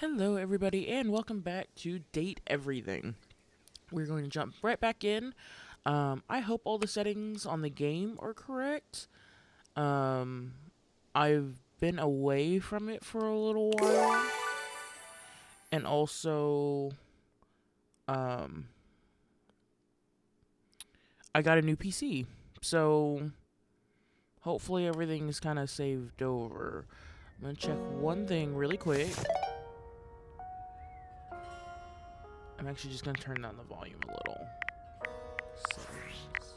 Hello, everybody, and welcome back to Date Everything. We're going to jump right back in. I hope all the settings on the game are correct. Um, I've been away from it for a little while, and also, um, I got a new PC, so hopefully everything is kind of saved over. I'm gonna check one thing really quick. I'm actually just gonna turn down the volume a little. Settings.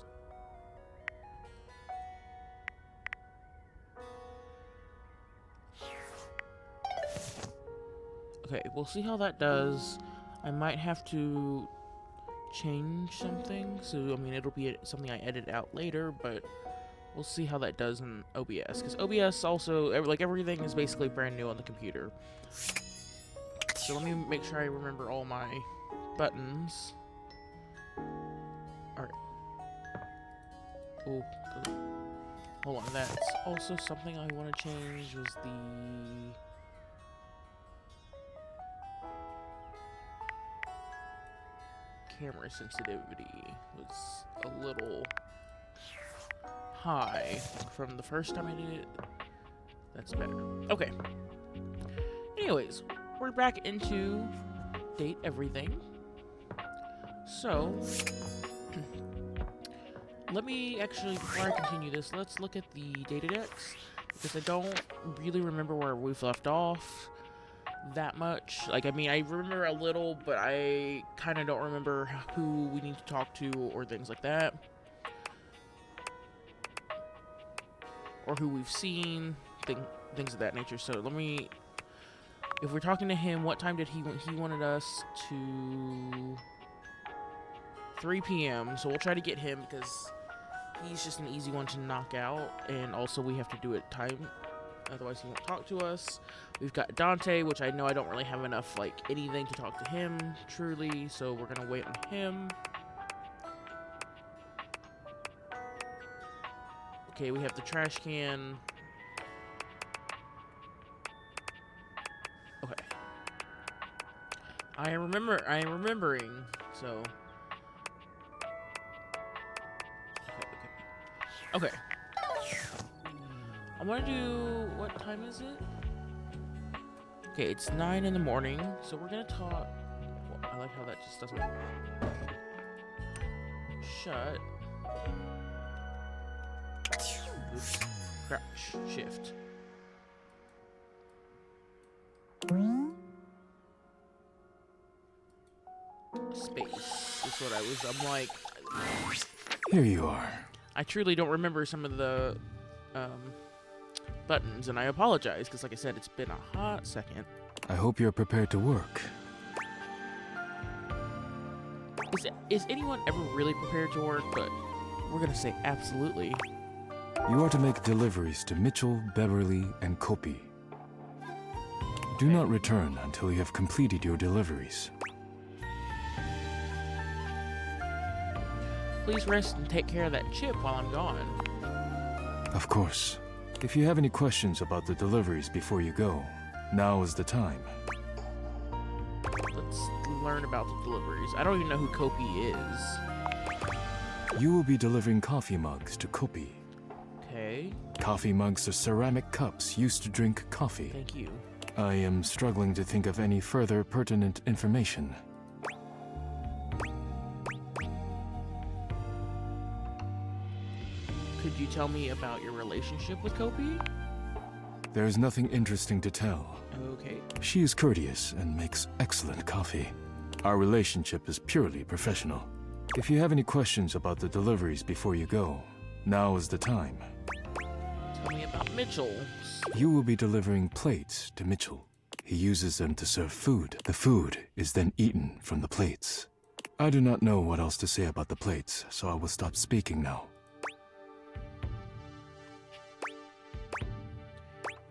Okay, we'll see how that does. I might have to change something, so I mean it'll be something I edit out later, but we'll see how that does in OBS, because OBS also, like, everything is basically brand new on the computer. So let me make sure I remember all my buttons. Alright. Oh, hold on, that's also something I want to change, was the camera sensitivity was a little high from the first time I did it. That's better. Okay. Anyways, we're back into Date Everything. So, let me actually, before I continue this, let's look at the data decks, because I don't really remember where we've left off that much. Like, I mean, I remember a little, but I kind of don't remember who we need to talk to or things like that. Or who we've seen, things of that nature. So let me, if we're talking to him, what time did he wanted us to 3 p.m. So we'll try to get him, because he's just an easy one to knock out, and also we have to do it time, otherwise he won't talk to us. We've got Dante, which I know I don't really have enough, like, anything to talk to him, truly, so we're gonna wait on him. Okay, we have the trash can. Okay. I am remembering, so. Okay. I want to do, what time is it? Okay, it's 9 in the morning, so we're gonna talk. Well, I like how that just doesn't shut. Oops. Crouch. Shift. Space is what I'm like. Here you are. I truly don't remember some of the buttons, and I apologize, because like I said, it's been a hot second. I hope you're prepared to work. Is anyone ever really prepared to work? But we're gonna say absolutely. You are to make deliveries to Mitchell, Beverly, and Kopi. Do not return until you have completed your deliveries. Please rest and take care of that chip while I'm gone. Of course. If you have any questions about the deliveries before you go, now is the time. Let's learn about the deliveries. I don't even know who Kopi is. You will be delivering coffee mugs to Kopi. Okay. Coffee mugs are ceramic cups used to drink coffee. Thank you. I am struggling to think of any further pertinent information. Could you tell me about your relationship with Kopi? There is nothing interesting to tell. Okay. She is courteous and makes excellent coffee. Our relationship is purely professional. If you have any questions about the deliveries before you go, now is the time. Tell me about Mitchell. You will be delivering plates to Mitchell. He uses them to serve food. The food is then eaten from the plates. I do not know what else to say about the plates, so I will stop speaking now.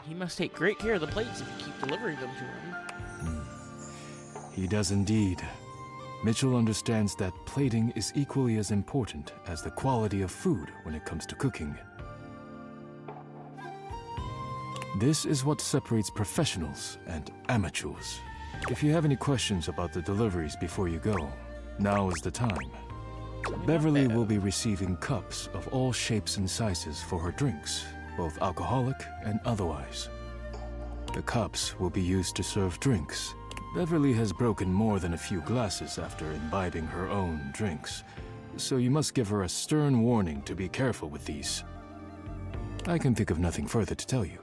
He must take great care of the plates if you keep delivering them to him. He does indeed. Mitchell understands that plating is equally as important as the quality of food when it comes to cooking. This is what separates professionals and amateurs. If you have any questions about the deliveries before you go, now is the time. Beverly will be receiving cups of all shapes and sizes for her drinks, both alcoholic and otherwise. The cups will be used to serve drinks. Beverly has broken more than a few glasses after imbibing her own drinks, so you must give her a stern warning to be careful with these. I can think of nothing further to tell you.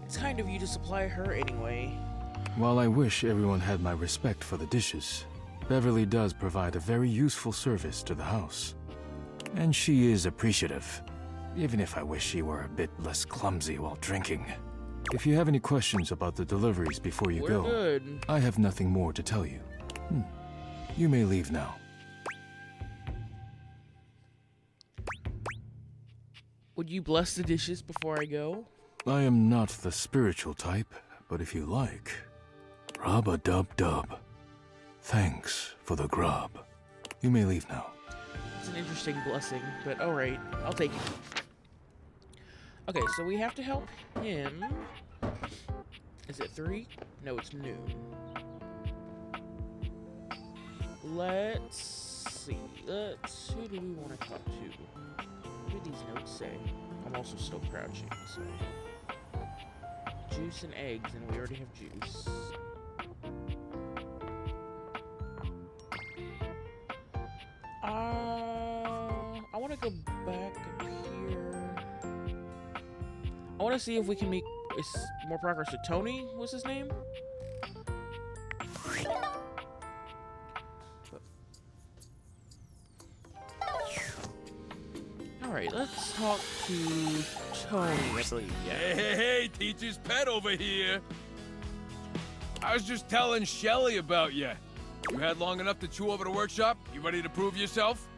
It's kind of you to supply her anyway. While I wish everyone had my respect for the dishes, Beverly does provide a very useful service to the house. And she is appreciative, even if I wish she were a bit less clumsy while drinking. If you have any questions about the deliveries before you go, good. I have nothing more to tell you. You may leave now. Would you bless the dishes before I go? I am not the spiritual type, but if you like... Rub-a-dub-dub. Thanks for the grub. You may leave now. It's an interesting blessing, but alright, I'll take it. Okay, so we have to help him. Is it 3? No, it's noon. Let's see. Who do we want to talk to? What do these notes say? I'm also still crouching, so. Juice and eggs, and we already have juice. I want to go back up here. I want to see if we can make more progress with Tony. What's his name? Alright, let's talk to Tony, I believe. Yeah. Hey, teacher's pet over here. I was just telling Shelly about you. You had long enough to chew over the workshop? You ready to prove yourself?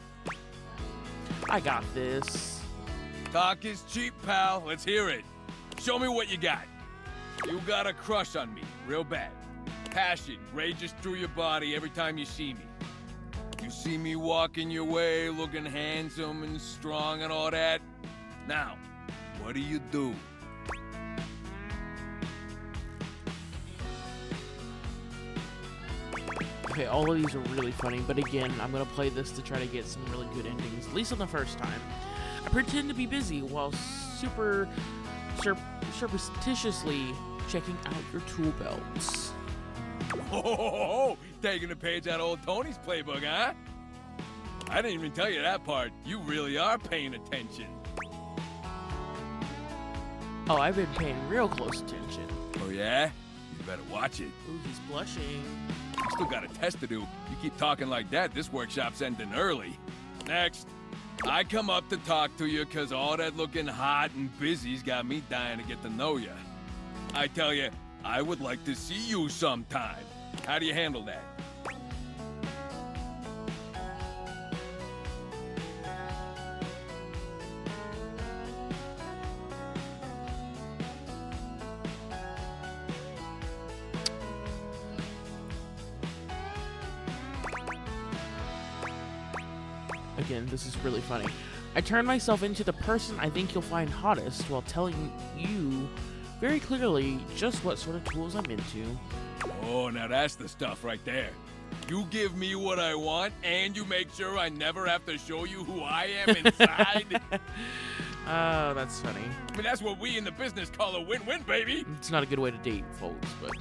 I got this. Talk is cheap, pal. Let's hear it. Show me what you got. You got a crush on me, real bad. Passion rages through your body every time you see me. You see me walking your way, looking handsome and strong and all that. Now, what do you do? Okay, all of these are really funny, but again, I'm gonna play this to try to get some really good endings, at least on the first time. I pretend to be busy while surreptitiously checking out your tool belts. Oh, taking a page out of old Tony's playbook, huh? I didn't even tell you that part. You really are paying attention. Oh, I've been paying real close attention. Oh, yeah? You better watch it. Ooh, he's blushing. You still got a test to do. You keep talking like that, this workshop's ending early. Next. I come up to talk to you because all that looking hot and busy's got me dying to get to know you. I tell you, I would like to see you sometime. How do you handle that? Again, this is really funny. I turn myself into the person I think you'll find hottest while telling you very clearly just what sort of tools I'm into. Oh, now that's the stuff right there. You give me what I want, and you make sure I never have to show you who I am inside. Oh, that's funny. I mean, that's what we in the business call a win-win, baby. It's not a good way to date, folks, but...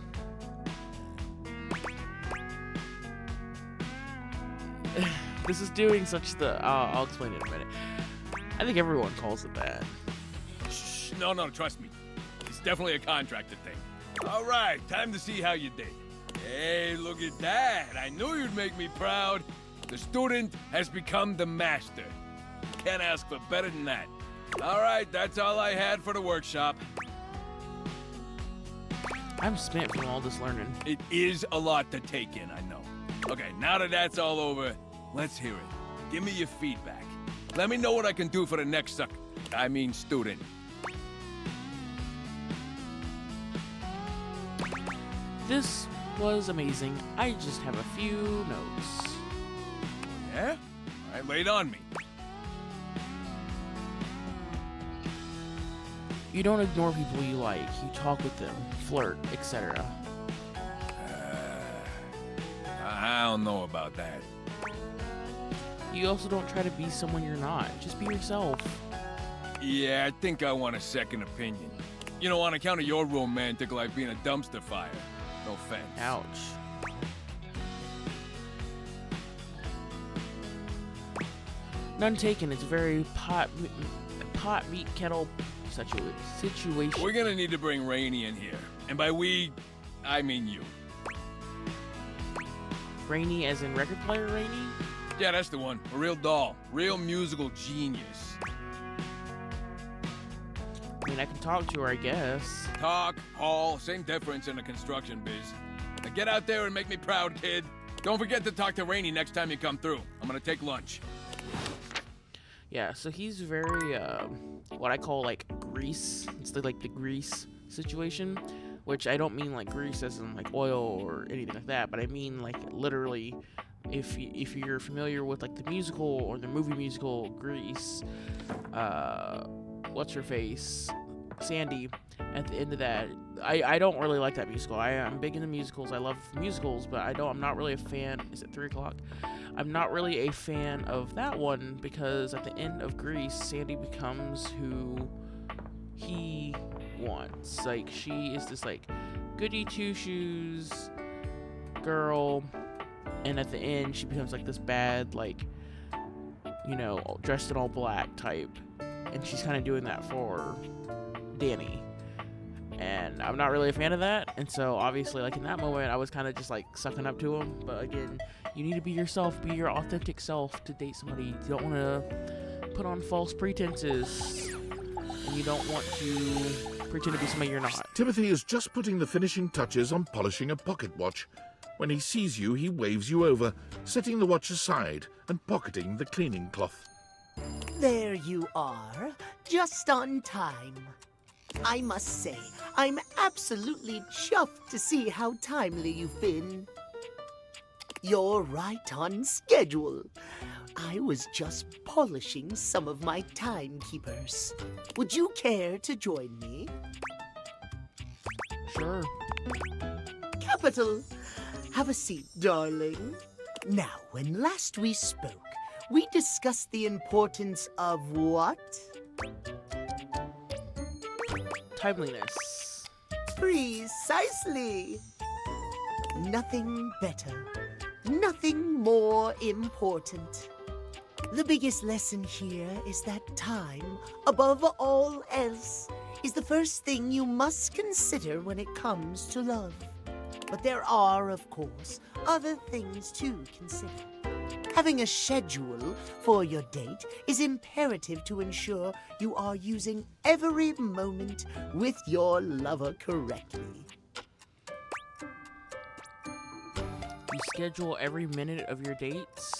This is doing such the... I'll explain it in a minute. I think everyone calls it that. Shh, no, trust me. It's definitely a contracted thing. All right, time to see how you did. Hey, look at that. I knew you'd make me proud. The student has become the master. Can't ask for better than that. All right, that's all I had for the workshop. I'm spent from all this learning. It is a lot to take in, I know. Okay, now that that's all over, let's hear it. Give me your feedback. Let me know what I can do for the next student. This was amazing. I just have a few notes. Yeah? All right, lay it on me. You don't ignore people you like. You talk with them, flirt, etc. I don't know about that. You also don't try to be someone you're not. Just be yourself. Yeah, I think I want a second opinion. You know, on account of your romantic life being a dumpster fire. No offense. Ouch. None taken. It's a very pot meat kettle situation. We're gonna need to bring Rainey in here. And by we, I mean you. Rainy as in record player Rainy? Yeah, that's the one. A real doll. Real musical genius. I mean, I can talk to her, I guess. Talk, haul, same difference in the construction biz. Now get out there and make me proud, kid. Don't forget to talk to Rainey next time you come through. I'm gonna take lunch. Yeah, so he's very, what I call, like, grease. It's the grease situation, which I don't mean, like, grease as in, like, oil or anything like that, but I mean, like, literally, if you're familiar with, like, the musical or the movie musical Grease, what's-her-face, Sandy, at the end of that, I don't really like that musical. I'm big into musicals. I love musicals, but I'm not really a fan. Is it 3 o'clock? I'm not really a fan of that one because at the end of Grease, Sandy becomes who he wants. Like, she is this, like, goody two-shoes girl, and at the end, she becomes, like, this bad, like, you know, dressed in all black type, and she's kind of doing that for Danny. And I'm not really a fan of that, and so obviously, like, in that moment, I was kind of just, like, sucking up to him. But again, you need to be yourself, be your authentic self to date somebody. You don't want to put on false pretenses, and you don't want to pretend to be somebody you're not. Timothy is just putting the finishing touches on polishing a pocket watch. When he sees you, he waves you over, setting the watch aside and pocketing the cleaning cloth. There you are, just on time. I must say, I'm absolutely chuffed to see how timely you've been. You're right on schedule. I was just polishing some of my timekeepers. Would you care to join me? Sure. Capital. Have a seat, darling. Now, when last we spoke, we discussed the importance of what? Timeliness. Precisely. Nothing better. Nothing more important. The biggest lesson here is that time, above all else, is the first thing you must consider when it comes to love. But there are, of course, other things to consider. Having a schedule for your date is imperative to ensure you are using every moment with your lover correctly. You schedule every minute of your dates?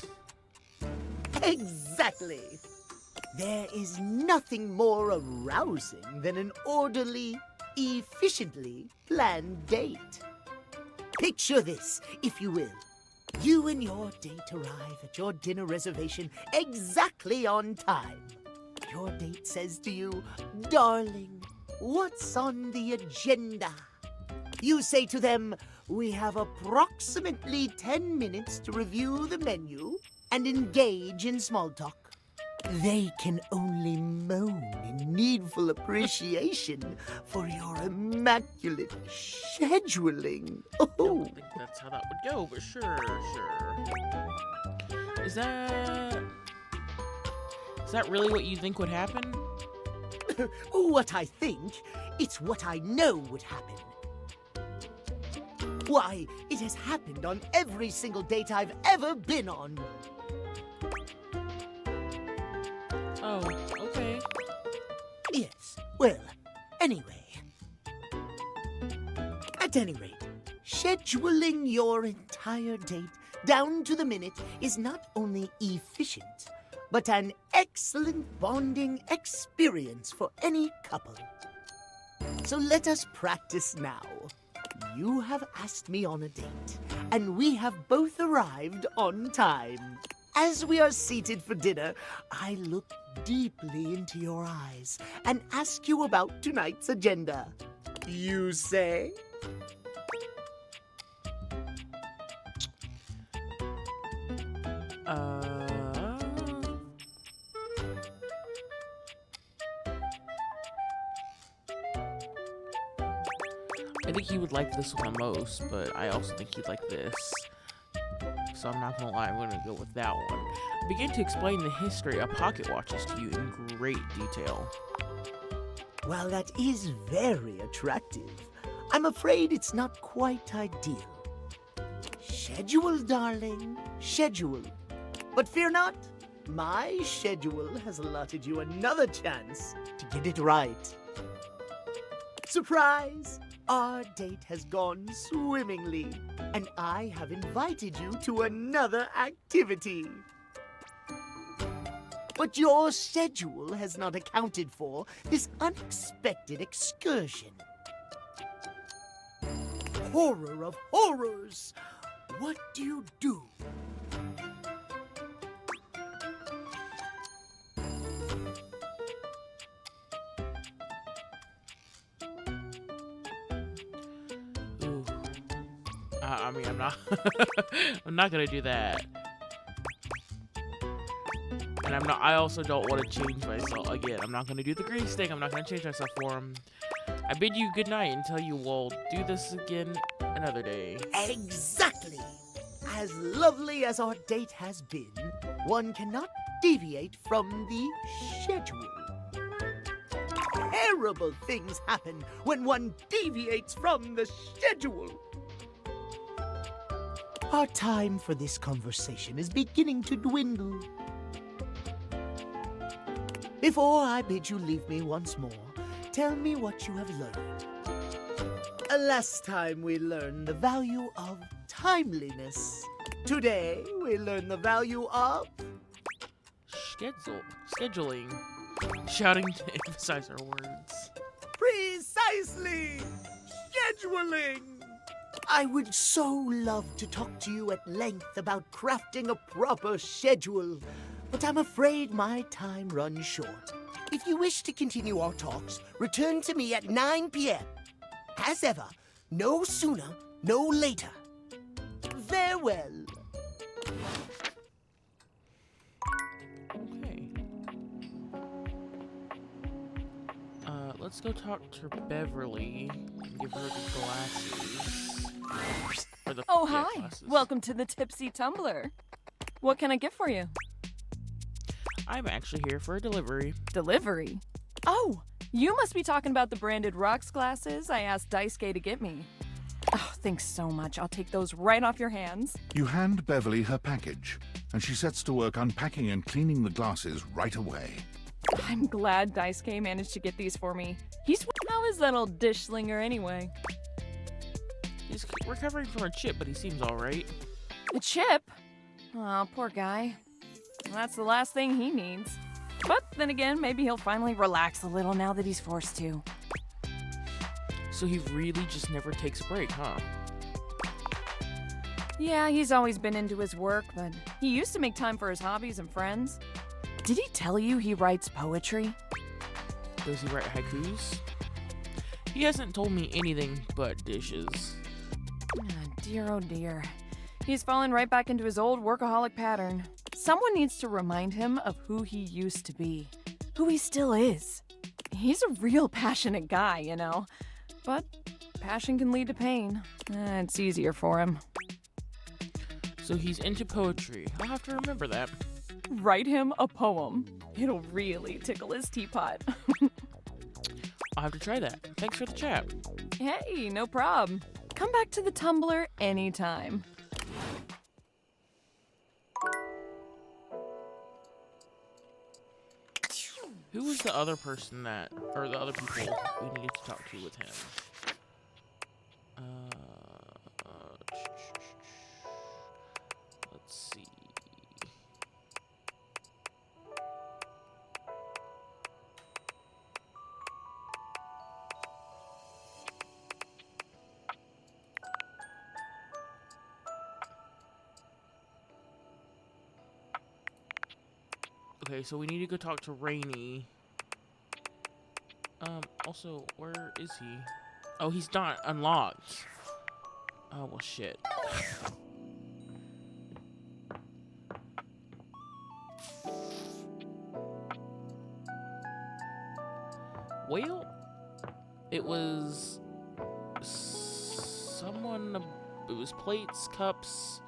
Exactly. There is nothing more arousing than an orderly, efficiently planned date. Picture this, if you will. You and your date arrive at your dinner reservation exactly on time. Your date says to you, "Darling, what's on the agenda?" You say to them, "We have approximately 10 minutes to review the menu and engage in small talk." They can only moan in needful appreciation for your immaculate scheduling. I don't think that's how that would go, but sure. Is that really what you think would happen? What I think, it's what I know would happen. Why, it has happened on every single date I've ever been on. Oh, okay. Yes, well, anyway. At any rate, scheduling your entire date down to the minute is not only efficient, but an excellent bonding experience for any couple. So let us practice now. You have asked me on a date, and we have both arrived on time. As we are seated for dinner, I look deeply into your eyes and ask you about tonight's agenda. You say? I think he would like this one the most, but I also think he'd like this. So I'm not gonna lie, I'm gonna go with that one. Begin to explain the history of pocket watches to you in great detail. Well, that is very attractive. I'm afraid it's not quite ideal. Schedule, darling, schedule. But fear not, my schedule has allotted you another chance to get it right. Surprise! Our date has gone swimmingly, and I have invited you to another activity. But your schedule has not accounted for this unexpected excursion. Horror of horrors! What do you do? Ooh. I mean, I'm not. I'm not gonna do that. And I'm not. I also don't want to change myself again. I'm not gonna do the grease thing. I'm not gonna change myself for him. I bid you good night and tell you we'll do this again another day. Exactly! As lovely as our date has been, one cannot deviate from the schedule. Terrible things happen when one deviates from the schedule. Our time for this conversation is beginning to dwindle. Before I bid you leave me once more, tell me what you have learned. Last time we learned the value of timeliness. Today we learn the value of Scheduling. Shouting to emphasize our words. precisely scheduling. I would so love to talk to you at length about crafting a proper schedule, but I'm afraid my time runs short. If you wish to continue our talks, return to me at 9 p.m. As ever, no sooner, no later. Farewell. Okay. Let's go talk to Beverly and give her the glasses. Or the, Oh, yeah, hi. glasses. Welcome to the Tipsy Tumbler. What can I get for you? I'm actually here for a delivery. Delivery? Oh, you must be talking about the branded rocks glasses I asked Daisuke to get me. Oh, thanks so much. I'll take those right off your hands. You hand Beverly her package, and she sets to work unpacking and cleaning the glasses right away. I'm glad Daisuke managed to get these for me. How is that old dish slinger anyway? He's recovering from a chip, but he seems alright. A chip? Oh, poor guy. That's the last thing he needs. But then again, maybe he'll finally relax a little now that he's forced to. So he really just never takes a break, huh? Yeah, he's always been into his work, but he used to make time for his hobbies and friends. Did he tell you he writes poetry? Does he write haikus? He hasn't told me anything but dishes. Ah, dear, oh dear. He's fallen right back into his old workaholic pattern. Someone needs to remind him of who he used to be, who he still is. He's a real passionate guy, you know. But passion can lead to pain. It's easier for him. So he's into poetry. I'll have to remember that. Write him a poem. It'll really tickle his teapot. I'll have to try that. Thanks for the chat. Hey, no problem. Come back to the Tumblr anytime. Who was the other person or the other people we needed to talk to with him? Let's see. Okay, so we need to go talk to Rainy. Also, where is he? Oh, he's not unlocked. Oh, well, shit. Well, it was someone, it was plates, cups,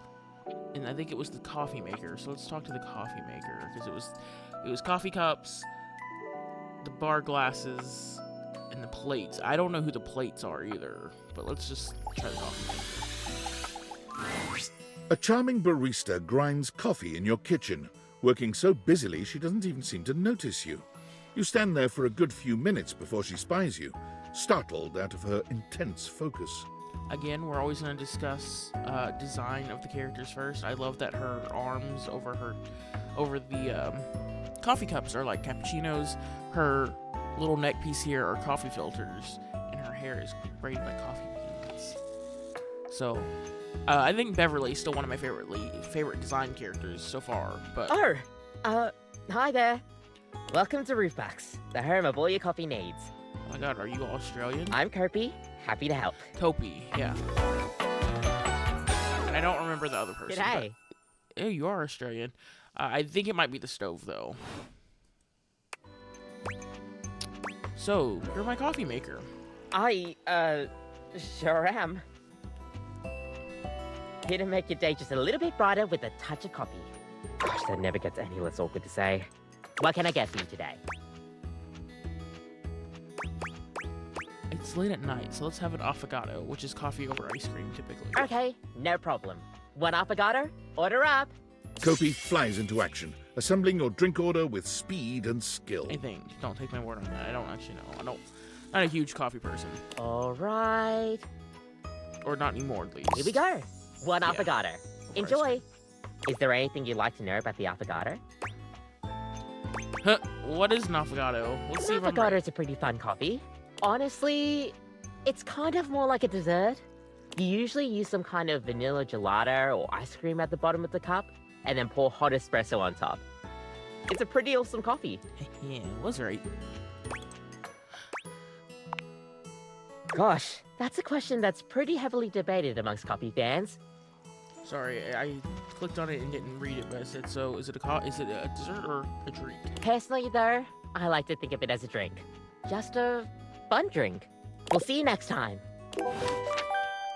and I think it was the coffee maker. So let's talk to the coffee maker, because it was coffee cups, the bar glasses, and the plates. I don't know who the plates are either, but let's just try the coffee maker. A charming barista grinds coffee in your kitchen, working so busily she doesn't even seem to notice you. You stand there for a good few minutes before she spies you, startled out of her intense focus. Again, we're always going to discuss design of the characters first. I love that her arms over the coffee cups are like cappuccinos. Her little neck piece here are coffee filters, and her hair is braided like coffee beans. So, I think Beverly's still one of my favorite design characters so far. But Hi there. Welcome to Roofbox, the home of all your coffee needs. oh my God, are you Australian? I'm Kirby, happy to help. Kopi, yeah. And I don't remember the other person. G'day. But, oh, you are Australian. I think it might be the stove, though. So, you're my coffee maker. I, sure am. Here to make your day just a little bit brighter with a touch of coffee. Gosh, that never gets any less awkward to say. What can I get for you today? It's late at night, so let's have an affogato, which is coffee over ice cream, typically. Okay, no problem. One affogato? Order up. Kopi flies into action, assembling your drink order with speed and skill. I think. Don't take my word on that. I don't actually know. Not a huge coffee person. All right. Or not anymore, at least. Here we go. One Yeah. affogato. Over Enjoy. ice Is there anything you'd like to know about the affogato? Huh, what is an affogato? Let's see if I'm right. Affogato is a pretty fun coffee. Honestly, it's kind of more like a dessert. You usually use some kind of vanilla gelato or ice cream at the bottom of the cup, and then pour hot espresso on top. It's a pretty awesome coffee. Yeah, it was right. Gosh, that's a question that's pretty heavily debated amongst coffee fans. Sorry, I clicked on it and didn't read it, but I said, so is it a dessert or a drink? Personally, though, I like to think of it as a drink. Just a fun drink. We'll see you next time.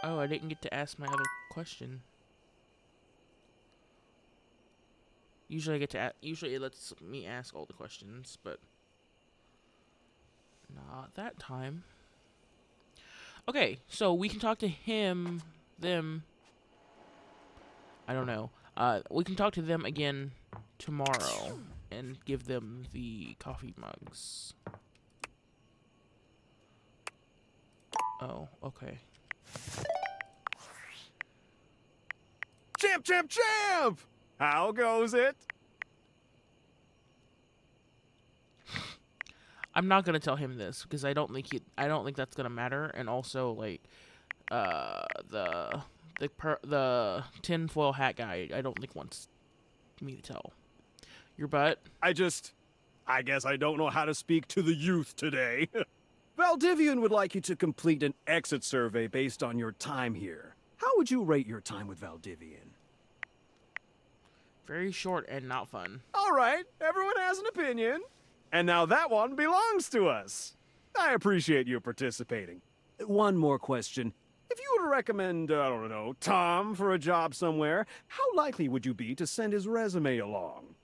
Oh, I didn't get to ask my other question. Usually I get to usually it lets me ask all the questions, but not that time. Okay, so we can talk to them. I don't know. We can talk to them again tomorrow and give them the coffee mugs. Oh, okay. Champ, champ, champ! How goes it? I'm not gonna tell him this because I don't think that's gonna matter. And also, like, the tinfoil hat guy, I don't think wants me to tell. Your butt. I guess I don't know how to speak to the youth today. Valdivian would like you to complete an exit survey based on your time here. How would you rate your time with Valdivian? Very short and not fun. All right, everyone has an opinion. And now that one belongs to us. I appreciate you participating. One more question. If you were to recommend, I don't know, Tom for a job somewhere, how likely would you be to send his resume along?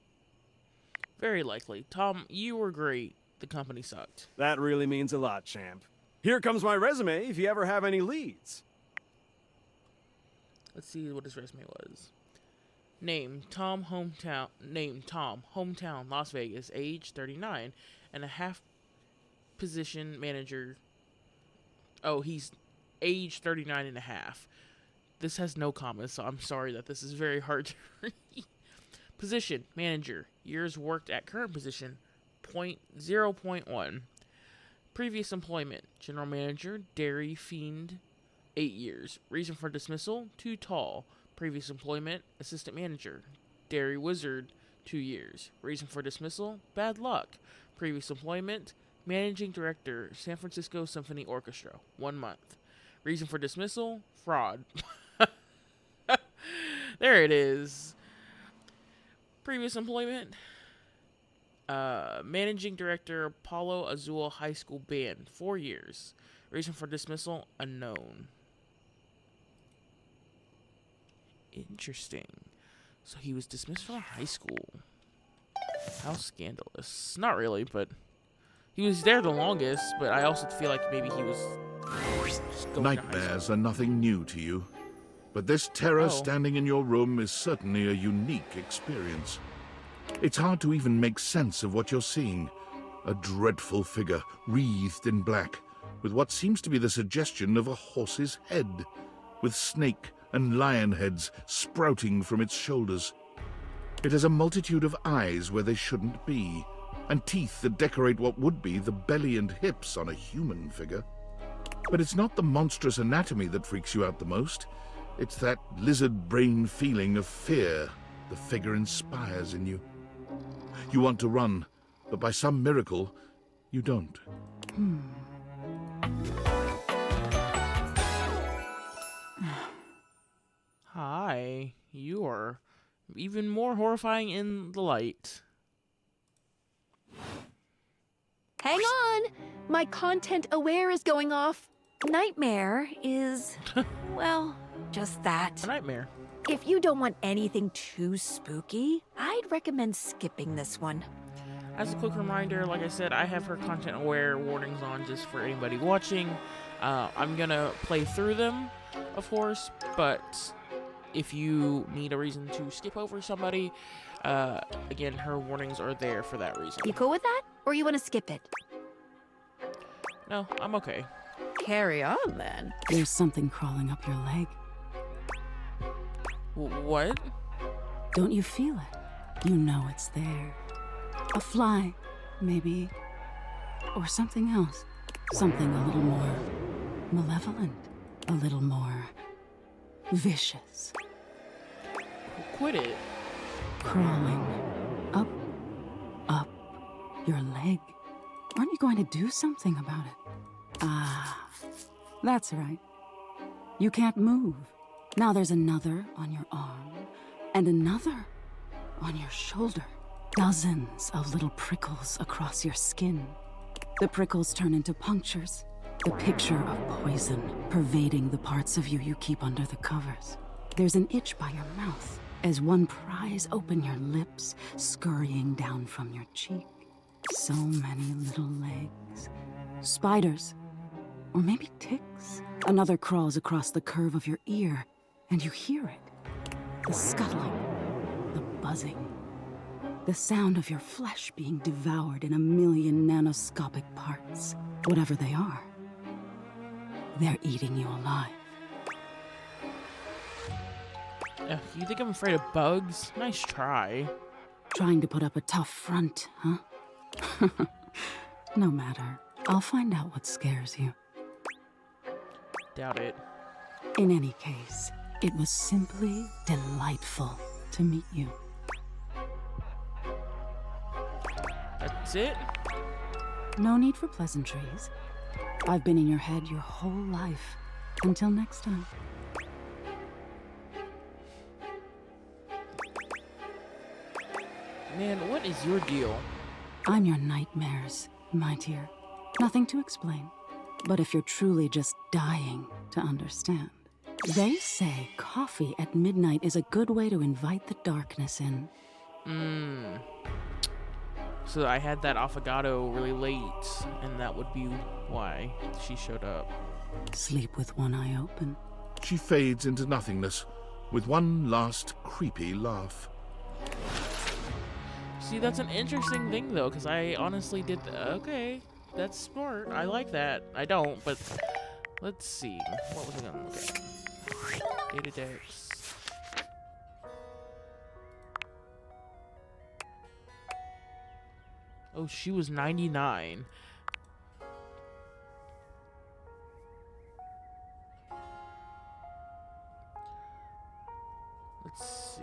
Very likely. Tom, you were great. The company sucked. That really means a lot, champ. Here comes my resume if you ever have any leads. Let's see what his resume was. Name, Tom, hometown, Las Vegas, age 39, and a half position manager. Oh, he's age 39 and a half. This has no commas, so I'm sorry that this is very hard to read. Position, manager, years worked at current position, 0.1. Previous employment, general manager, dairy fiend, 8 years. Reason for dismissal, too tall. Previous employment, assistant manager, dairy wizard, 2 years. Reason for dismissal, bad luck. Previous employment, managing director, San Francisco Symphony Orchestra, 1 month. Reason for dismissal, fraud. There it is. Previous employment, managing director, Apollo Azul High School Band, 4 years. Reason for dismissal, unknown. Interesting. So he was dismissed from high school. How scandalous. Not really, but he was there the longest, but I also feel like maybe he was just going to high Nightmares school. are nothing new to you, but this terror Oh. standing in your room is certainly a unique experience. It's hard to even make sense of what you're seeing. A dreadful figure, wreathed in black, with what seems to be the suggestion of a horse's head, with snake and lion heads sprouting from its shoulders. It has a multitude of eyes where they shouldn't be, and teeth that decorate what would be the belly and hips on a human figure. But it's not the monstrous anatomy that freaks you out the most. It's that lizard brain feeling of fear the figure inspires in you. You want to run, but by some miracle, you don't. Hi, you are even more horrifying in the light. Hang on! My content aware is going off. Nightmare is, well, just that. A nightmare. If you don't want anything too spooky, I'd recommend skipping this one. As a quick reminder, like I said, I have her content aware warnings on just for anybody watching. I'm gonna play through them, of course, but if you need a reason to skip over somebody, again, her warnings are there for that reason. You cool with that? Or you want to skip it? No, I'm okay. Carry on, then. There's something crawling up your leg. What? Don't you feel it? You know it's there. A fly, maybe. Or something else. Something a little more malevolent. A little more vicious. Quit it. Crawling up your leg. Aren't you going to do something about it? Ah, that's right. You can't move. Now there's another on your arm, and another on your shoulder. Dozens of little prickles across your skin. The prickles turn into punctures. The picture of poison pervading the parts of you you keep under the covers. There's an itch by your mouth as one pries open your lips, scurrying down from your cheek. So many little legs. Spiders. Or maybe ticks. Another crawls across the curve of your ear, and you hear it. The scuttling, the buzzing, the sound of your flesh being devoured in a million nanoscopic parts. Whatever they are, they're eating you alive. You think I'm afraid of bugs? Nice try. Trying to put up a tough front, huh? No matter. I'll find out what scares you. Doubt it. In any case, it was simply delightful to meet you. That's it? No need for pleasantries. I've been in your head your whole life. Until next time. Man, what is your deal? I'm your nightmares, my dear. Nothing to explain. But if you're truly just dying to understand, they say coffee at midnight is a good way to invite the darkness in. So I had that affogato really late, and that would be why she showed up. Sleep with one eye open. She fades into nothingness with one last creepy laugh. See, that's an interesting thing, though, because I honestly did... Okay, that's smart. I like that. I don't, but... Let's see. What was I going to look at? Datables. Oh, she was 99. Let's see.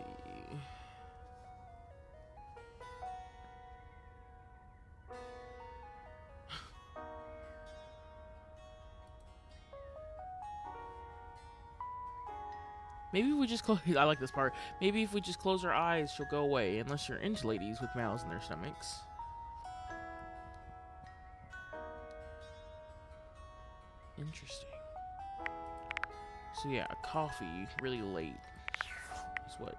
Maybe if we just close. I like this part. Maybe if we just close our eyes, she'll go away. Unless you're into ladies with mouths in their stomachs. Interesting. So yeah, coffee really late is what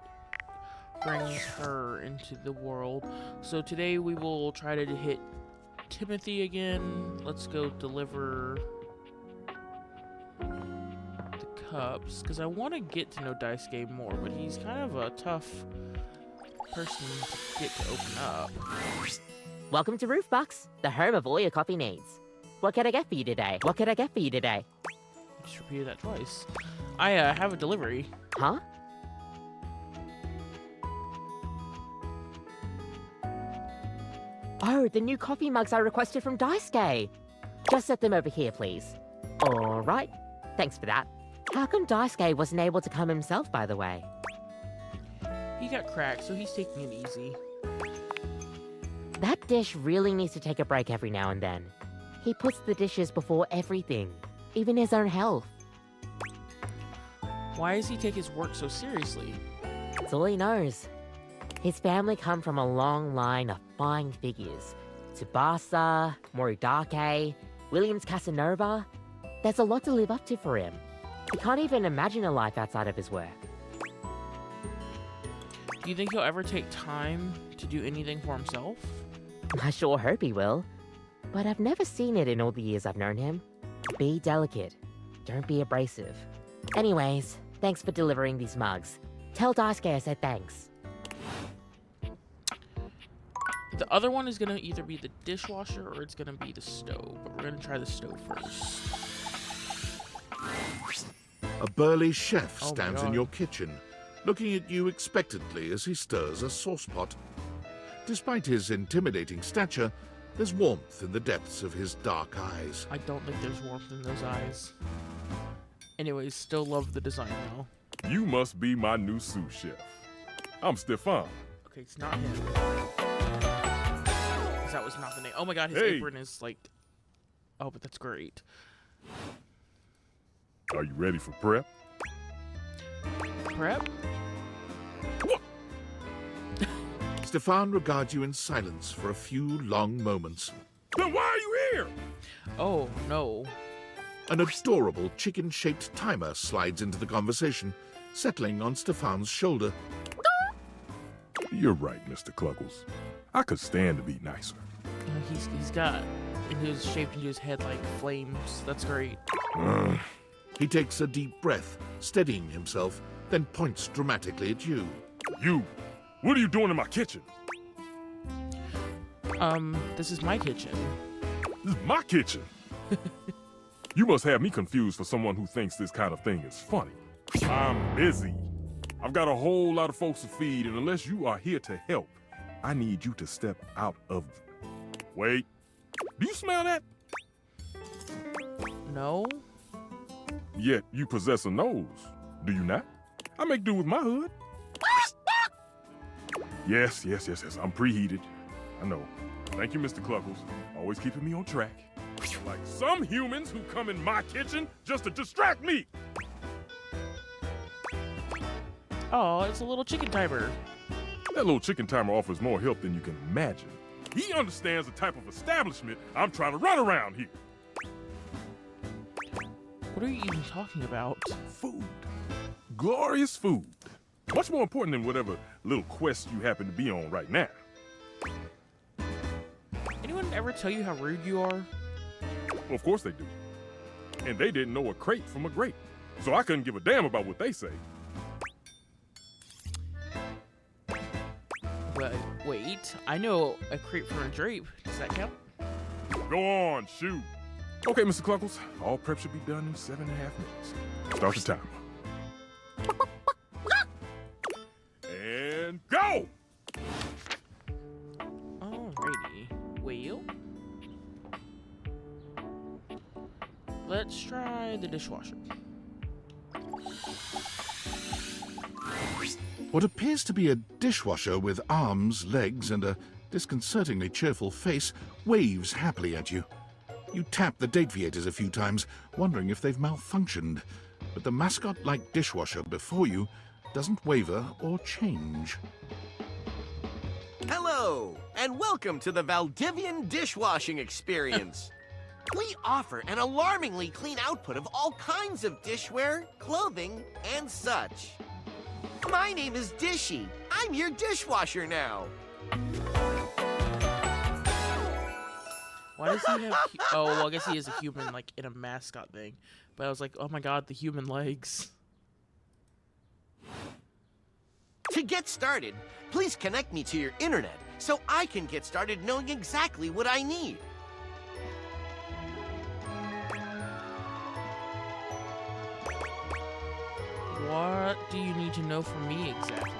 brings her into the world. So today we will try to hit Timothy again. Let's go deliver the cups, because I want to get to know Daisuke more, but he's kind of a tough person to get to open up. Welcome to Roofbox, the home of all your coffee needs. What can I get for you today? What can I get for you today? I just repeated that twice. I have a delivery. Huh? Oh, the new coffee mugs I requested from Daisuke. Just set them over here, please. All right. Thanks for that. How come Daisuke wasn't able to come himself, by the way? He got cracked, so he's taking it easy. That dish really needs to take a break every now and then. He puts the dishes before everything, even his own health. Why does he take his work so seriously? That's all he knows. His family come from a long line of fine figures. Tsubasa, Moridake, Williams Casanova. There's a lot to live up to for him. He can't even imagine a life outside of his work. Do you think he'll ever take time to do anything for himself? I sure hope he will. But I've never seen it in all the years I've known him. Be delicate. Don't be abrasive. Anyways, thanks for delivering these mugs. Tell Daisuke I said thanks. The other one is going to either be the dishwasher or it's going to be the stove. But we're going to try the stove first. A burly chef Oh my stands in God. your kitchen, looking at you expectantly as he stirs a saucepot. Despite his intimidating stature, there's warmth in the depths of his dark eyes. I don't think there's warmth in those eyes. Anyways, still love the design though. You must be my new sous chef. I'm Stefan. Okay, it's not him. 'Cause that was not the name. Oh my god, his Hey. apron is like... Oh, but that's great. Are you ready for prep? Prep? Stefan regards you in silence for a few long moments. Then why are you here? Oh, no. An adorable chicken-shaped timer slides into the conversation, settling on Stefan's shoulder. You're right, Mr. Cluggles. I could stand to be nicer. He's got... It was shaped into his head like flames. That's great. He takes a deep breath, steadying himself, then points dramatically at you. You, what are you doing in my kitchen? This is my kitchen. This is my kitchen. You must have me confused for someone who thinks this kind of thing is funny. I'm busy. I've got a whole lot of folks to feed, and unless you are here to help, I need you to step out of... Wait. Do you smell that? No? Yet you possess a nose, do you not? I make do with my hood. Yes. I'm preheated. I know. Thank you, Mr. Cluckles. Always keeping me on track. Like some humans who come in my kitchen just to distract me. Oh, it's a little chicken timer. That little chicken timer offers more help than you can imagine. He understands the type of establishment I'm trying to run around here. What are you even talking about? Food. Glorious food. Much more important than whatever little quest you happen to be on right now. Anyone ever tell you how rude you are? Well, of course they do. And they didn't know a crate from a grape. So I couldn't give a damn about what they say. But wait, I know a crate for a drape. Does that count? Go on, shoot. Okay, Mr. Cluckles. All prep should be done in 7.5 minutes. Start the timer. And go! Alrighty. Well, let's try the dishwasher. What appears to be a dishwasher with arms, legs, and a disconcertingly cheerful face waves happily at you. You tap the date viators a few times, wondering if they've malfunctioned. but the mascot-like dishwasher before you doesn't waver or change. Hello, and welcome to the Valdivian dishwashing experience. We offer an alarmingly clean output of all kinds of dishware, clothing, and such. My name is Dishy. I'm your dishwasher now. Why does he have... Oh, well, I guess he is a human, like, in a mascot thing. But I was like, oh my god, the human legs. To get started, please connect me to your internet so I can get started knowing exactly what I need. What do you need to know from me exactly?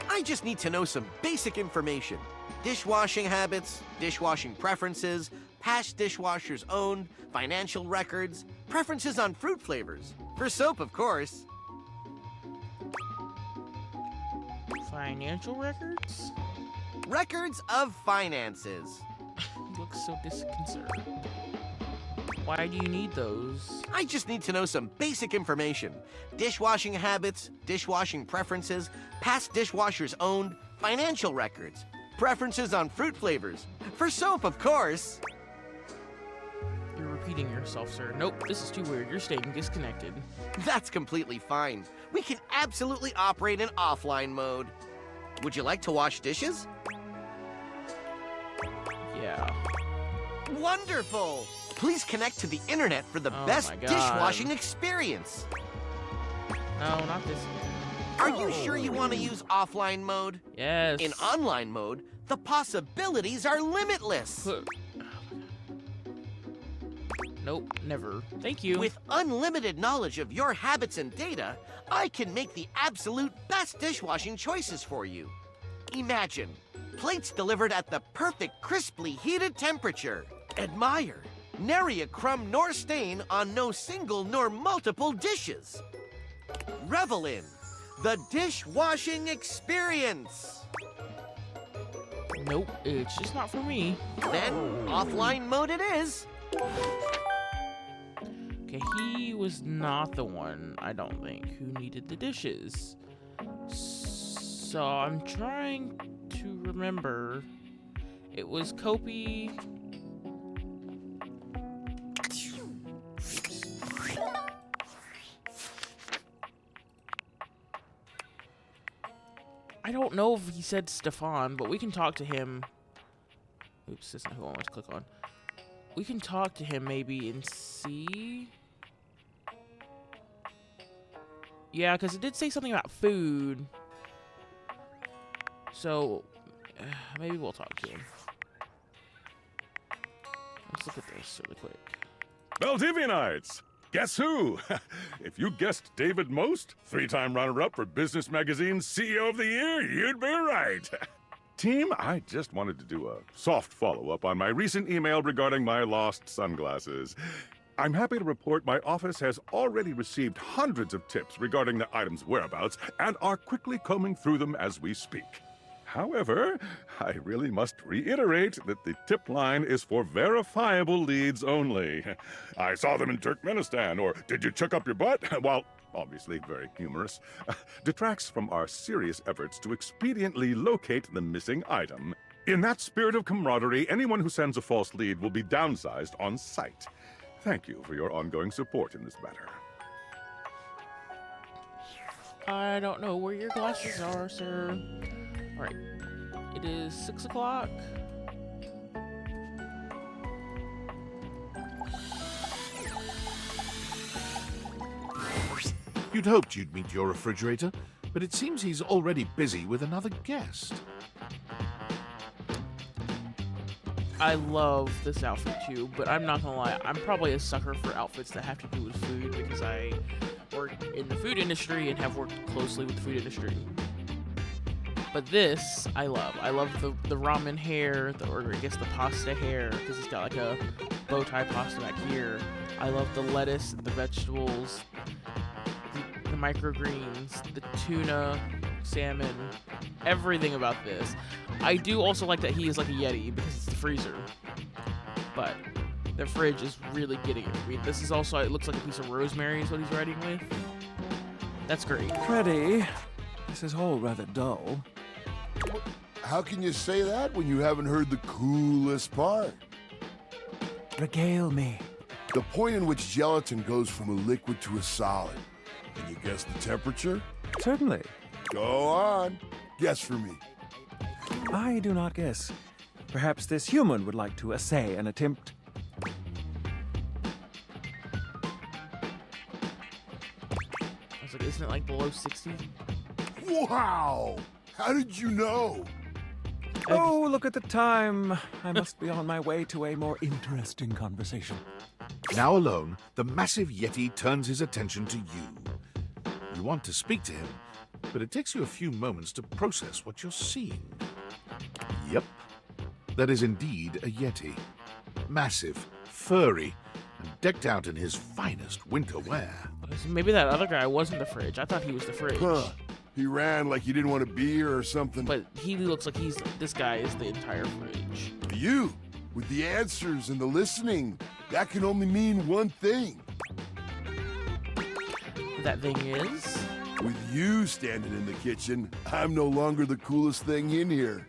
I just need to know some basic information. Dishwashing habits, dishwashing preferences, past dishwashers owned, financial records, preferences on fruit flavors. For soap, of course. Financial records? Records of finances. He looks so disconcerted. Why do you need those? I just need to know some basic information. Dishwashing habits, dishwashing preferences, past dishwashers owned, financial records, preferences on fruit flavors. For soap, of course. You're repeating yourself, sir. Nope, this is too weird. You're staying disconnected. That's completely fine. We can absolutely operate in offline mode. Would you like to wash dishes? Yeah. Wonderful! Please connect to the internet for the Oh best my God. dishwashing experience. No, not this again. Are you sure you want to use offline mode? Yes. In online mode, the possibilities are limitless. Nope, never. Thank you. With unlimited knowledge of your habits and data, I can make the absolute best dishwashing choices for you. Imagine, plates delivered at the perfect crisply heated temperature. Admire, nary a crumb nor stain on no single nor multiple dishes. Revel in the dishwashing experience. Nope, it's just not for me. Then, offline mode it is. Okay, he was not the one, I don't think, who needed the dishes. So I'm trying to remember. It was Kopi. I don't know if he said Stefan, but we can talk to him. Oops, that's not who I want to click on. We can talk to him maybe and see. Yeah, because it did say something about food. So, maybe we'll talk to him. Let's look at this really quick. Valdivianites! Guess who? If you guessed David Most, 3-time runner-up for Business Magazine's CEO of the Year, you'd be right. Team, I just wanted to do a soft follow-up on my recent email regarding my lost sunglasses. I'm happy to report my office has already received hundreds of tips regarding the item's whereabouts and are quickly combing through them as we speak. However, I really must reiterate that the tip line is for verifiable leads only. I saw them in Turkmenistan, or did you check up your butt? While obviously very humorous, detracts from our serious efforts to expediently locate the missing item. In that spirit of camaraderie, anyone who sends a false lead will be downsized on sight. Thank you for your ongoing support in this matter. I don't know where your glasses are, sir. Alright. It is 6 o'clock. You'd hoped you'd meet your refrigerator, but it seems he's already busy with another guest. I love this outfit too, but I'm not gonna lie, I'm probably a sucker for outfits that have to do with food because I work in the food industry and have worked closely with the food industry. But this, I love. I love the ramen hair, or I guess the pasta hair, because it's got like a bow tie pasta back here. I love the lettuce, the vegetables, the microgreens, the tuna, salmon, everything about this. I do also like that he is like a Yeti because it's the freezer. But The fridge is really getting it. I mean, this is also, it looks like a piece of rosemary is what he's writing with. That's great. Freddy, this is all rather dull. How can you say that when you haven't heard the coolest part? Regale me. The point in which gelatin goes from a liquid to a solid. Can you guess the temperature? Certainly. Go on. Guess for me. I do not guess. Perhaps this human would like to essay an attempt. I was like, isn't it like below 60? Wow! How did you know? Oh, look at the time. I must be on my way to a more interesting conversation. Now alone, the massive Yeti turns his attention to you. You want to speak to him, but it takes you a few moments to process what you're seeing. Yep, that is indeed a Yeti. Massive, furry, and decked out in his finest winter wear. So maybe that other guy wasn't the fridge. I thought he was the fridge. Huh. He ran like he didn't want to be here or something. But he looks like this guy is the entire fridge. You, with the answers and the listening, that can only mean one thing. That thing is? With you standing in the kitchen, I'm no longer the coolest thing in here.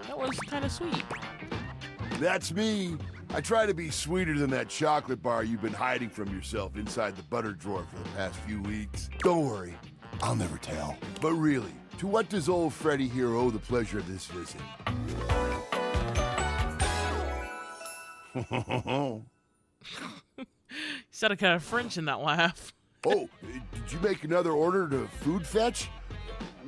That was kind of sweet. That's me. I try to be sweeter than that chocolate bar you've been hiding from yourself inside the butter drawer for the past few weeks. Don't worry, I'll never tell. But really, to what does old Freddy here owe the pleasure of this visit? He sounded kind of French in that laugh. Oh, did you make another order to food fetch?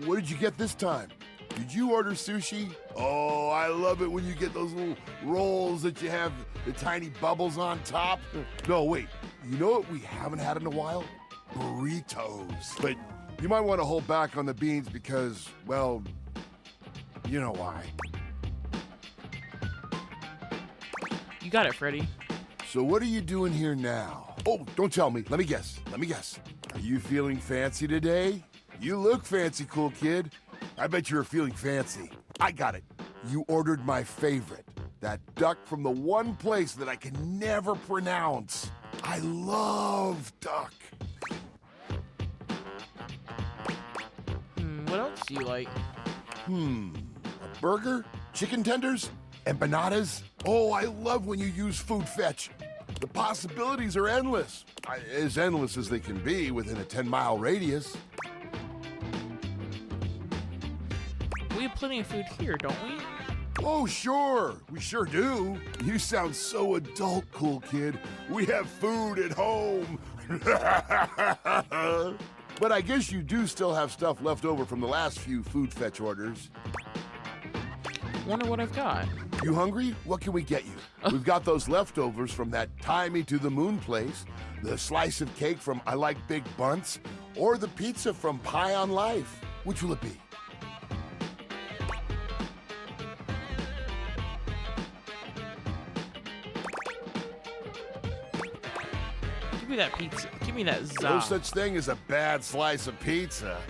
What did you get this time? Did you order sushi? Oh, I love it when you get those little rolls that you have the tiny bubbles on top. No, wait. You know what we haven't had in a while? Burritos. But you might want to hold back on the beans because, well, you know why. You got it, Freddy. So what are you doing here now? Oh, don't tell me. Let me guess. Are you feeling fancy today? You look fancy, cool kid. I bet you were feeling fancy. I got it. You ordered my favorite. That duck from the one place that I can never pronounce. I love duck. What else do you like? A burger? Chicken tenders? Empanadas? Oh, I love when you use food fetch. The possibilities are endless. As endless as they can be within a 10-mile radius. We have plenty of food here, don't we? Oh, sure. We sure do. You sound so adult, cool kid. We have food at home. But I guess you do still have stuff left over from the last few food fetch orders. Wonder what I've got. You hungry? What can we get you? We've got those leftovers from that Tie Me to the Moon place, the slice of cake from I Like Big Bunts, or the pizza from Pie on Life. Which will it be? Give me that pizza. Give me that za. No such thing as a bad slice of pizza.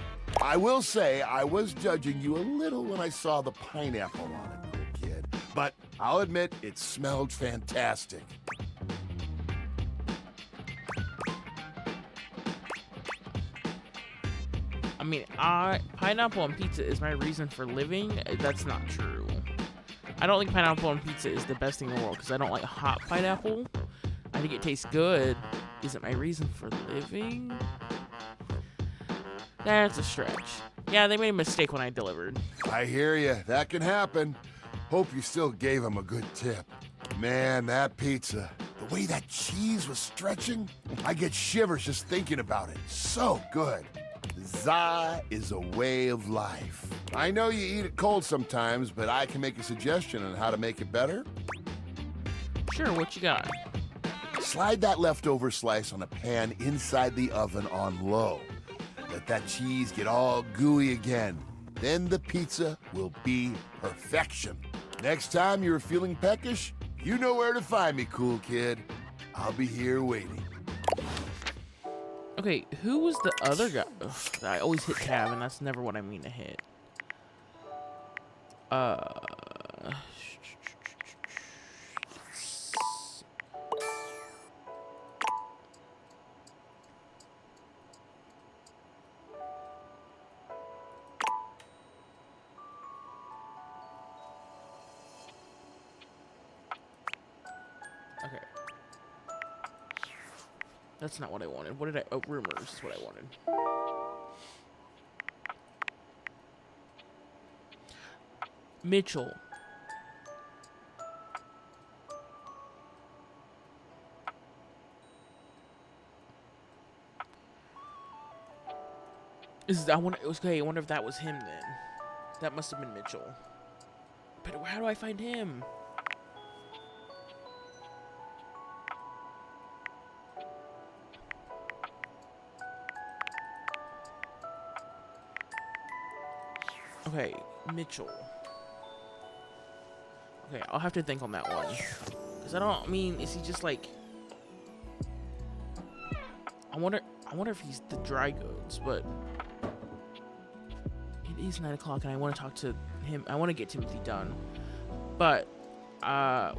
I will say I was judging you a little when I saw the pineapple on it, cool kid. But I'll admit it smelled fantastic. I mean, pineapple on pizza is my reason for living. That's not true. I don't think pineapple on pizza is the best thing in the world because I don't like hot pineapple. I think it tastes good. Is it my reason for living? That's a stretch. Yeah, they made a mistake when I delivered. I hear you. That can happen. Hope you still gave him a good tip. Man, that pizza. The way that cheese was stretching, I get shivers just thinking about it. So good. Za is a way of life. I know you eat it cold sometimes, but I can make a suggestion on how to make it better. Sure, what you got? Slide that leftover slice on a pan inside the oven on low. Let that cheese get all gooey again. Then the pizza will be perfection. Next time you're feeling peckish, you know where to find me, cool kid. I'll be here waiting. Okay, who was the other guy? Ugh, I always hit tab, and that's never what I mean to hit. That's not what I wanted. What did I... Oh, rumors is what I wanted. Mitchell. I wonder if that was him then. That must have been Mitchell. But how do I find him? Okay, Mitchell. Okay, I'll have to think on that one. Cause I mean, is he just like... I wonder if he's the dry goods, but... It is 9 o'clock and I want to talk to him. I want to get Timothy done. But,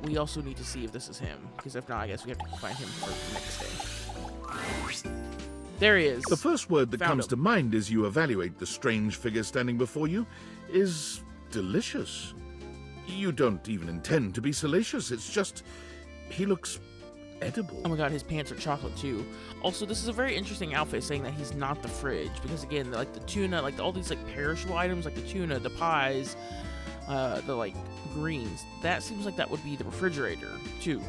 we also need to see if this is him. Because if not, I guess we have to find him for the next day. There he is. The first word that Found comes him. to mind as you evaluate the strange figure standing before you is delicious. You don't even intend to be salacious. It's just, he looks edible. Oh my god, his pants are chocolate too. Also, this is a very interesting outfit saying that he's not the fridge. Because again, like the tuna, like all these like perishable items, like the tuna, the pies, the like greens, that seems like that would be the refrigerator too.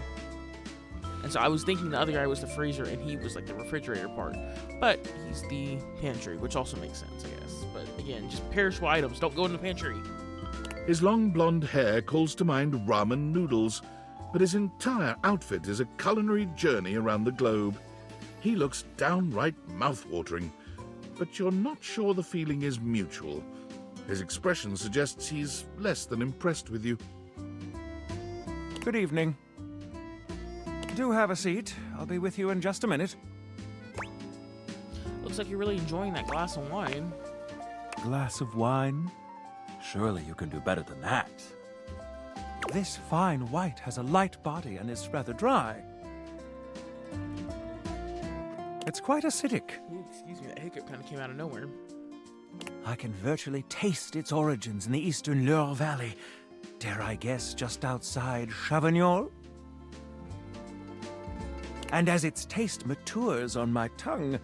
And so I was thinking the other guy was the freezer and he was like the refrigerator part. But he's the pantry, which also makes sense, I guess. But again, just perishable items, don't go in the pantry. His long blonde hair calls to mind ramen noodles, but his entire outfit is a culinary journey around the globe. He looks downright mouth-watering, but you're not sure the feeling is mutual. His expression suggests he's less than impressed with you. Good evening. Do have a seat. I'll be with you in just a minute. Looks like you're really enjoying that glass of wine. Glass of wine? Surely you can do better than that. This fine white has a light body and is rather dry. It's quite acidic. Ooh, excuse me, that hiccup kind of came out of nowhere. I can virtually taste its origins in the eastern Loire Valley. Dare I guess just outside Chavagnol? And as its taste matures on my tongue,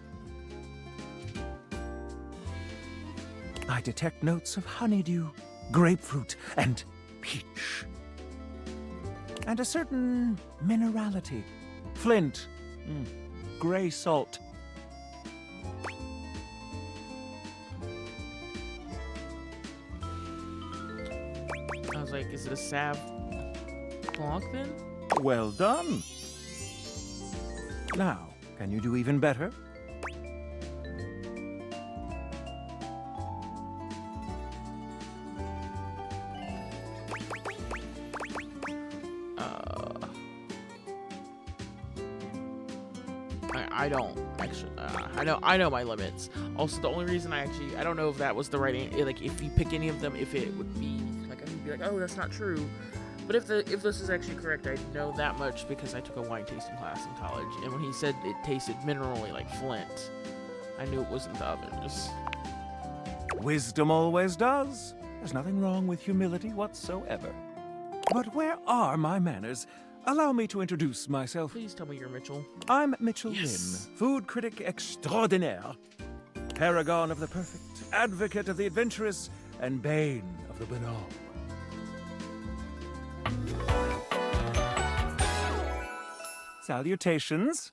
I detect notes of honeydew, grapefruit, and peach. And a certain minerality. Flint, gray salt. I was like, is it a Sauv Blanc then? Well done. Now, can you do even better? I don't actually. I know my limits. Also, the only reason I don't know if that was the right answer. Like, if you pick any of them, if it would be like, I would be like, oh, that's not true. But if this is actually correct, I know that much because I took a wine tasting class in college, and when he said it tasted minerally like Flint, I knew it wasn't the others. Wisdom always does. There's nothing wrong with humility whatsoever. But where are my manners? Allow me to introduce myself. Please tell me you're Mitchell. I'm Mitchell Yes. Lim, food critic extraordinaire, paragon of the perfect, advocate of the adventurous, and bane of the banal. Salutations.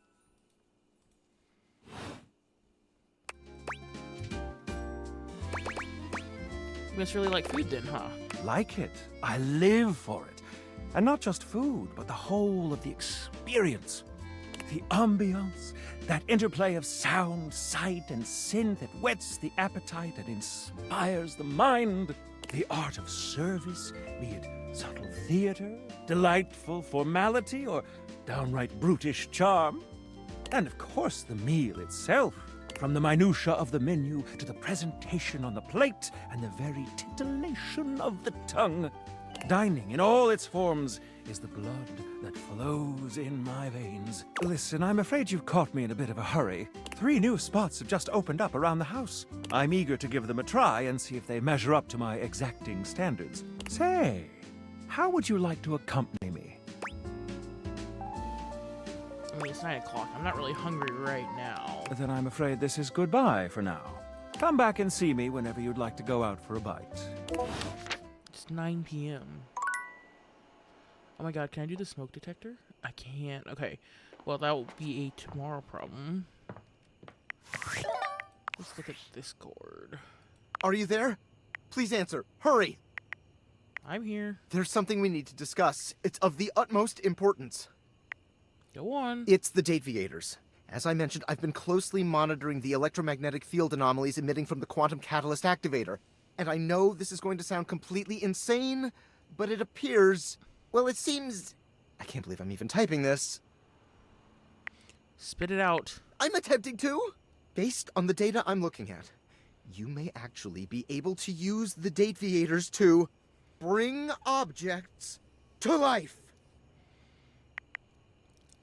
You must really like food then, huh? Like it. I live for it. And not just food, but the whole of the experience. The ambiance, that interplay of sound, sight, and synth that whets the appetite and inspires the mind. The art of service, be it subtle theater, delightful formality, or downright brutish charm. And of course the meal itself, from the minutiae of the menu to the presentation on the plate and the very titillation of the tongue. Dining in all its forms is the blood that flows in my veins. Listen, I'm afraid you've caught me in a bit of a hurry. 3 new spots have just opened up around the house. I'm eager to give them a try and see if they measure up to my exacting standards. Say, how would you like to accompany me? mean, it's 9 o'clock. I'm not really hungry right now. Then I'm afraid this is goodbye for now. Come back and see me whenever you'd like to go out for a bite. It's 9 p.m. Oh my god, can I do the smoke detector? I can't. Okay. Well, that will be a tomorrow problem. Let's look at Discord. Are you there? Please answer. Hurry! I'm here. There's something we need to discuss. It's of the utmost importance. Go on. It's the Dataviators. As I mentioned, I've been closely monitoring the electromagnetic field anomalies emitting from the quantum catalyst activator. And I know this is going to sound completely insane, but it appears... Well, it seems... I can't believe I'm even typing this. Spit it out. I'm attempting to. Based on the data I'm looking at, you may actually be able to use the Dataviators to bring objects to life.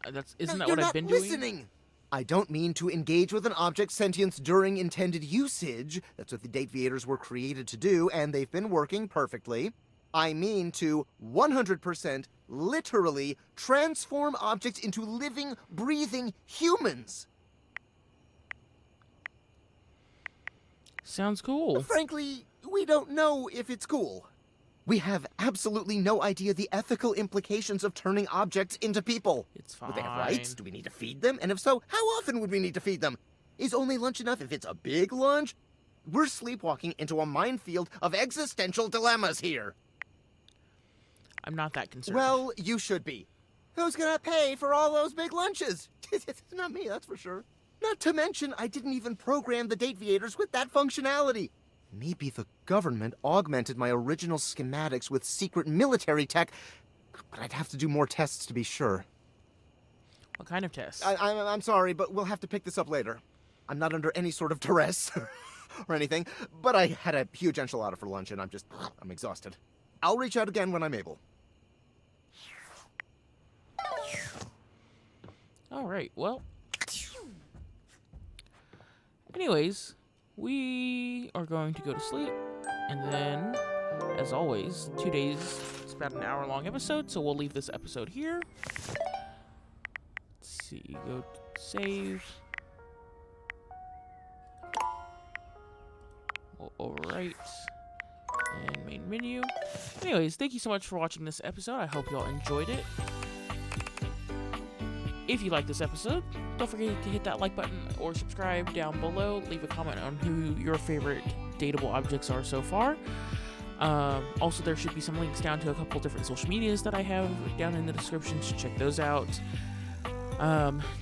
Isn't that You're what I've not been listening. doing? I don't mean to engage with an object's sentience during intended usage. That's what the Dataviators were created to do, and they've been working perfectly. I mean to 100% literally transform objects into living, breathing humans. Sounds cool. Frankly, we don't know if it's cool. We have absolutely no idea the ethical implications of turning objects into people. It's fine. Would they have rights? Do we need to feed them? And if so, how often would we need to feed them? Is only lunch enough if it's a big lunch? We're sleepwalking into a minefield of existential dilemmas here. I'm not that concerned. Well, you should be. Who's gonna pay for all those big lunches? It's not me, that's for sure. Not to mention, I didn't even program the Dataviators with that functionality. Maybe the government augmented my original schematics with secret military tech, but I'd have to do more tests to be sure. What kind of tests? I'm sorry, but we'll have to pick this up later. I'm not under any sort of duress or anything, but I had a huge enchilada for lunch and I'm exhausted. I'll reach out again when I'm able. All right, well. Anyways, we are going to go to sleep, and then, as always, 2 days, it's about an hour-long episode, so we'll leave this episode here. Let's see, go to save. We'll overwrite, and main menu. Anyways, thank you so much for watching this episode. I hope y'all enjoyed it. If you like this episode, don't forget to hit that like button or subscribe down below. Leave a comment on who your favorite Datable objects are so far. Also, there should be some links down to a couple different social medias that I have down in the description, so check those out.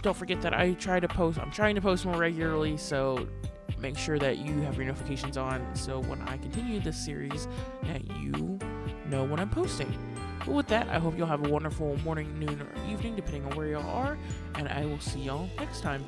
Don't forget that I'm trying to post more regularly, so make sure that you have your notifications on, so when I continue this series, that you know when I'm posting. But with that, I hope you'll have a wonderful morning, noon, or evening, depending on where y'all are, and I will see y'all next time.